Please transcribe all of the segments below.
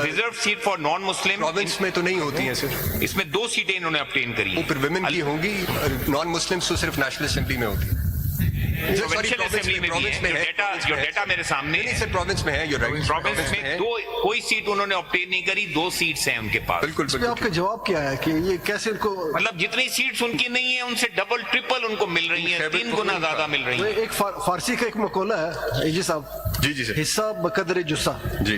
Reserve seat for non Muslim province में तो नहीं होती हैं सर, इसमें 2 सीटें इन्होंने ऑब्टेन करी वो फिर विमेन की होंगी, नॉन मुस्लिम्स तो सिर्फ नेशनल असेंबली में होती है। प्रोविंशियल असेंबली में भी है, जो डेटा मेरे सामने नहीं सर, प्रोविंस में है, प्रोविंस में कोई सीट उन्होंने ऑब्टेन नहीं करी, 2 सीट्स हैं उनके पास। बिल्कुल तो आपका जवाब क्या है कि ये कैसे इनको, मतलब जितनी सीट्स उनकी नहीं है उनसे डबल ट्रिपल उनको मिल रही है, 3 गुना ज्यादा मिल रही है। एक फारसी का एक मकौला है जी साहब, जी सर, हिस्सा बकदर जुस्सा, जी,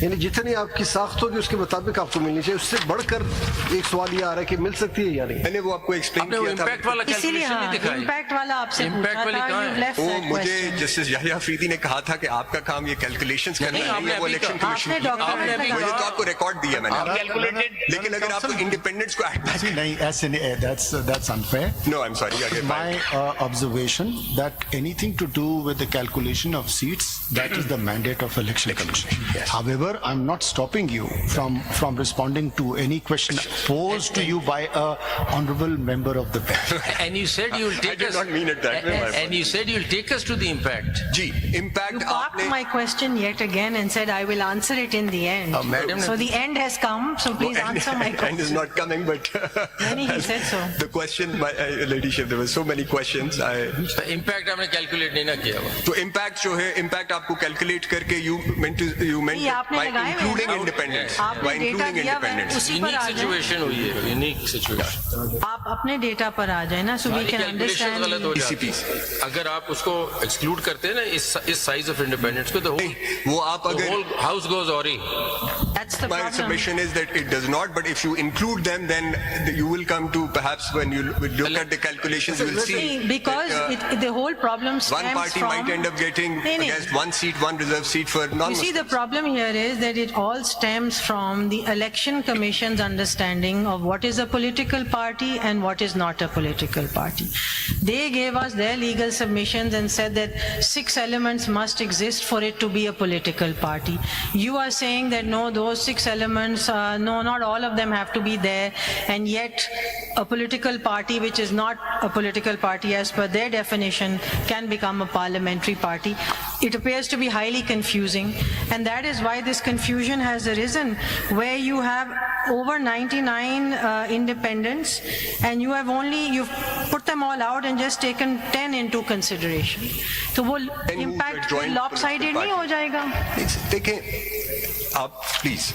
यानी जितनी आपकी साख्त होगी उसके मुताबिक आपको मिलनी चाहिए। उससे बढ़कर एक सवाल ये आ रहा है कि मिल सकती है या नहीं। मैंने वो आपको एक्सप्लेन किया था, इम्पैक्ट वाला कैलकुलेशन नहीं दिखाया। इम्पैक्ट वाला आपसे इम्पैक्ट वाली कहाँ है? वो मुझे जस्टिस याह्या अफरीदी ने कहा था कि आपका काम ये कैलकुलेशंस करना नहीं है, वो इलेक्शन कमीशन मुझे तो आपको रिकॉर्ड दिया मैंने कैलकुलेटेड, लेकिन अगर आप इंडिपेंडेंस को नहीं ऐसे नहीं, that's unfair. No, I'm sorry. My observation that anything to do with the calculation of seats, that is the mandate of election commission. Yes. However, I'm not stopping you from responding to any question posed to you by a honorable member of the bench. And you said you will I take did us. not mean it that way, my And you said you will take us to the impact. जी, impact You parked आपने my question yet again and said I will answer it in the end. Madam, So the end has come, so please answer my and is question. not coming, but Many he said so. the question, my ladyship, there were so many questions. Impact हमने calculate नहीं ना किया हुआ। तो impact जो है, impact आपको calculate करके you meant नहीं, आपने by लगाए हुए हैं including ना? independence, आपने by डेटा including दिया हुआ है, independence. उसी पर यूनिक आ जाए। सिचुएशन हुई है, यूनिक सिचुएशन। आप अपने डेटा पर आ जाए ना, so we can कैलकुलेशन गलत हो understand. जाती है। अगर आप उसको एक्सक्लूड करते हैं ना इस साइज ऑफ इंडिपेंडेंस को, तो वो आप अगर whole house goes awry. That's the My problem. submission is that it does not, but if you include them, then you will come to perhaps when you look at the calculations, you will see See, because that, the whole problem one stems party from. might end up getting नहीं, नहीं. against one seat, one reserve seat for You see, non-Muslims. the problem here is that it all stems from the Election Commission's understanding of what is a political party and what is not a political party. They gave us their legal submissions and said that 6 elements must exist for it to be a political party. You are saying that no, those 6 elements, no, not all of them have to be there, and yet a political party which is not a political party as per their definition can become a parliamentary party. It appears to be highly confusing, and that is why this confusion has arisen, where you have over 99 independents, and you've put them all out and just taken 10 into consideration. तो वो who impact joined lopsided political नहीं हो जाएगा? देखें आप please,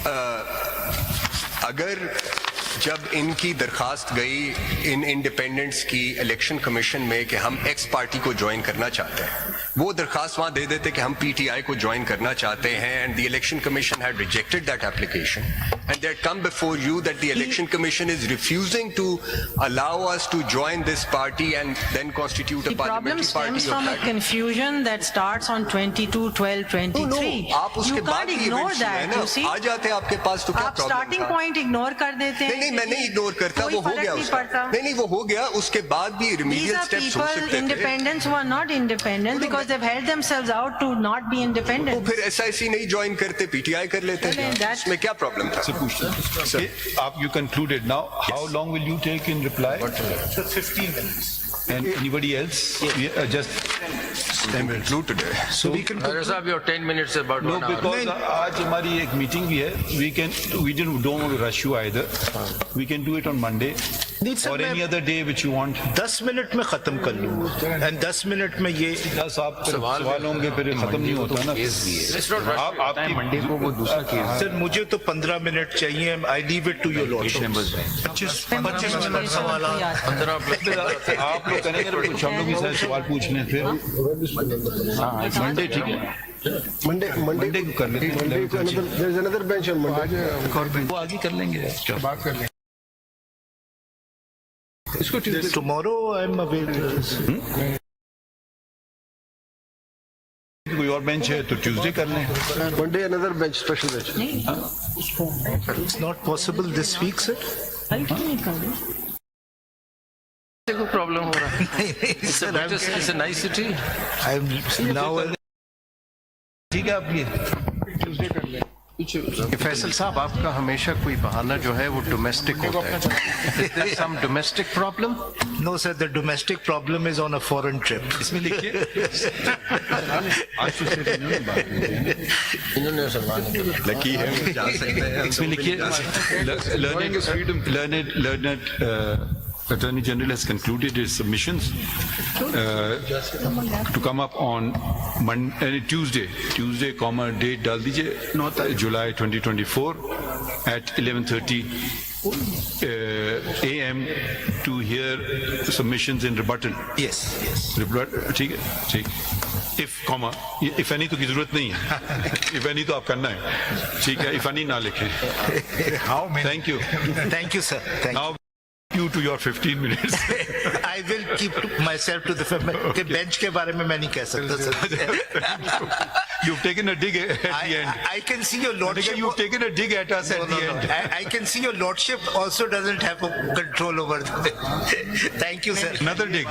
अगर जब इनकी दरखास्त गई इन इंडिपेंडेंट्स की इलेक्शन कमीशन में कि हम एक्स पार्टी को ज्वाइन करना चाहते हैं, वो दरखास्त वहां दे देते कि हम पीटीआई को ज्वाइन करना चाहते हैं, and the election commission had rejected that application, and that come before you that the election commission is refusing to allow us to join this party and then constitute a The problem parliamentary stems party from a of that. confusion that starts on 22/12/23. आप उसके You बाद can't he ignore events हैं that, ना, you see. आ जाते हैं आपके पास, तो क्या आप प्रॉब्लम स्टार्टिंग था? पॉइंट इग्नोर कर देते हैं। नहीं, मैं नहीं इग्नोर करता, कोई वो हो फर्क गया नहीं उसका। पड़ता। नहीं, वो हो गया, उसके बाद भी These रिमीडियल are स्टेप्स हो people, सकते थे। independents who are not independent because they've held themselves out to not be वो independent. फिर एसआईसी नहीं ज्वाइन करते, पीटीआई कर लेते Well, हैं, that's- उसमें क्या प्रॉब्लम था? Okay, you concluded. Now, how long will you take in reply? 15 minutes. And anybody else? Yeah, just Conclude today. so. साहब your 10 minutes about No, 1 hour. because आज हमारी एक मीटिंग भी है. We don't want to rush you either. We can do it on Monday or any other day which you want. 10 minute में खत्म कर लूंगा, एंड 10 मिनट में ये 10 आप सवाल होंगे फिर खत्म नहीं होता ना. Let's not rush. आप आपकी मंडे को वो दूसरा केस सर मुझे तो 15 मिनट चाहिए, I leave it to your lordship. 25 minute सवाल। 15 plus आप लोग करेंगे तो कुछ हम लोग भी सारे सवाल पूछ लें फिर. हाँ, मंडे ठीक है. Monday को कर लेते हैं. Monday को there is another bench on Monday. वो आगे कर लेंगे. बात कर लेंगे. इसको टुमारो आई एम अवेलेबल। कोई और बेंच है तो ट्यूसडे कर लें. Monday another bench, special bench. It's not possible this week sir. को प्रॉब्लम हो रहा है। It's a nice city. I am now ठीक है आप ये ट्यूसडे कर लें. फैसल साहब, आपका हमेशा कोई बहाना जो है वो डोमेस्टिक होता है. Is there some domestic problem? No, sir, the domestic problem is on a foreign trip. इसमें लिखिए लकी है वो जा सकते हैं. इसमें लिखिए learned Attorney General has concluded his submissions to come up on Tuesday, date डाल दीजिए July 2024 at 11:30 a.m. to hear submissions in rebuttal. Yes, yes. ठीक है, ठीक. If any तो की जरूरत नहीं है. If any तो आप करना है. ठीक है, if any ना लिखें. How many? Thank you. Thank you, sir. Thank Now you to your 15 minutes. I will keep myself to the bench के बारे में मैं नहीं कह सकता, sir. You've taken a dig at the end. I can see your lordship. You've taken a dig at us at the end. I can see your lordship also doesn't have a control over. Thank you, sir. Another dig.